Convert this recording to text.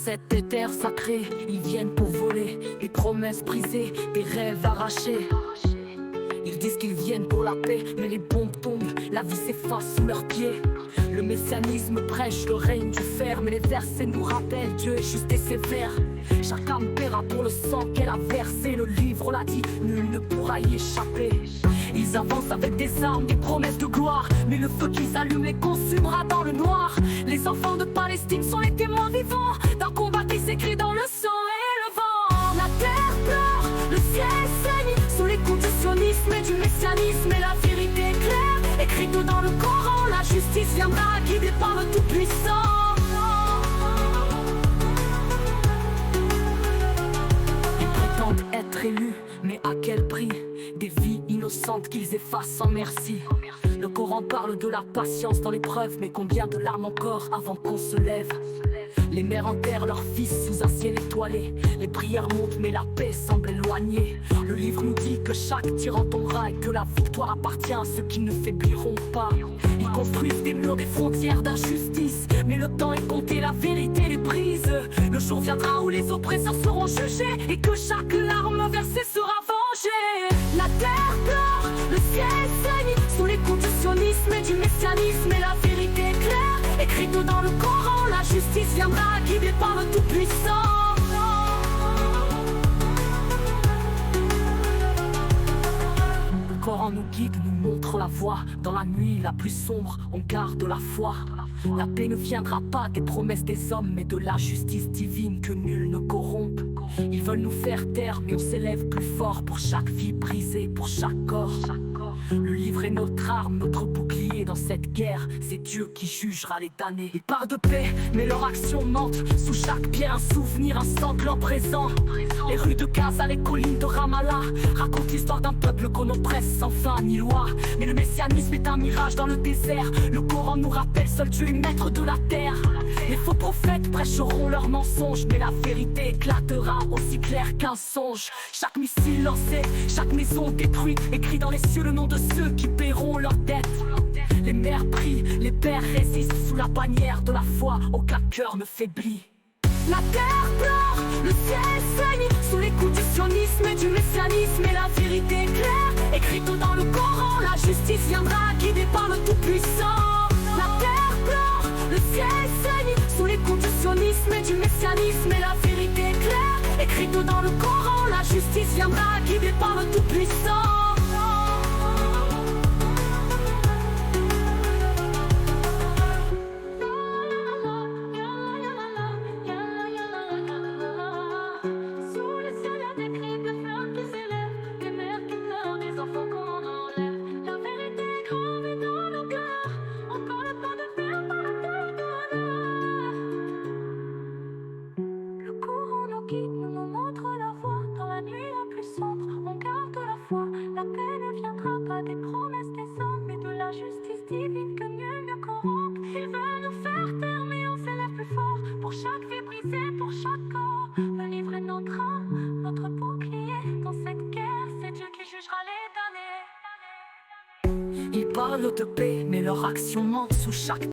cette terre sacrée, ils viennent pour voler des promesses brisées, des rêves arrachés. Ils disent qu'ils viennent pour la paix, mais les bombes tombent, la vie s'efface sous leurs pieds. Le messianisme prêche le règne du fer, mais les versets nous rappellent Dieu est juste et sévère. Chaque âme paiera pour le sang qu'elle a versé, le livre l'a dit, nul ne pourra y échapper. Ils avancent avec des armes, des promesses de gloire, mais le feu qu'ils allument les consumera dans le noir. Les enfants de Palestine sont les témoins vivants d'un combat qui s'écrit dans le sang et le vent. La terre pleure, le ciel saigne sous les coups du sionisme et du messianisme, et la vérité est claire, écrite dans le Coran. La justice viendra guidée par le Tout-Puissant. Ils prétendent être élus, mais à quel prix? Des vies innocentes qu'ils effacent sans merci. Le Coran parle de la patience dans l'épreuve, mais combien de larmes encore avant qu'on se lève? Les mères enterrent leurs fils sous un ciel étoilé. Les prières montent mais la paix semble éloignée. Le livre nous dit que chaque tyran tombera et que la victoire appartient à ceux qui ne faibliront pas. Ils construisent des murs, des frontières d'injustice, mais le temps est compté, la vérité les brise. Le jour viendra où les oppresseurs seront jugés et que chaque larme versée sera vengée. La terre pleure, le ciel saigne sous les coups du sionisme et du messianisme, et la vérité est claire, écrite dans le Coran. La justice viendra guidée par le Tout-Puissant. Le Coran nous guide, nous montre la voie. Dans la nuit la plus sombre, on garde la foi. La paix ne viendra pas des promesses des hommes, mais de la justice divine que nul ne corrompt. Ils veulent nous faire taire, mais on s'élève plus fort pour chaque vie brisée, pour chaque corps. Le livre est notre arme, notre bouclier dans cette guerre. C'est Dieu qui jugera les damnés. Ils parlent de paix, mais leur action mente. Sous chaque pierre un souvenir, un sanglant présent. Les rues de Gaza, les collines de Ramallah racontent l'histoire d'un peuple qu'on oppresse sans fin ni loi. Mais le messianisme est un mirage dans le désert. Le Coran nous rappelle, seul Dieu est maître de la terre. Les faux prophètes prêcheront leurs mensonges, mais la vérité éclatera aussi clair qu'un songe. Chaque missile lancé, chaque maison détruite, écrit dans les cieux le nom de ceux qui paieront leurs dettes. Les mères prient, les pères résistent sous la bannière de la foi, aucun cœur ne faiblit. La terre pleure, le ciel saigne sous les coups du sionisme et du messianisme, et la vérité est claire, écrite dans le Coran. La justice viendra guidée par le Tout-Puissant. La terre pleure, le ciel saigne sous les coups du sionisme et du messianisme, et la vérité est claire, écrite dans le Coran. La justice viendra guidée par le Tout-Puissant. La paix ne viendra pas des promesses des hommes, mais de la justice divine que nul ne corrompt. Ils veulent nous faire taire, mais on s'élève plus fort. Pour chaque vie brisée, pour chaque corps. Le livre est notre âme, notre bouclier. Dans cette guerre, c'est Dieu qui jugera les damnés. Ils parlent de paix, mais leur action ment sous chaque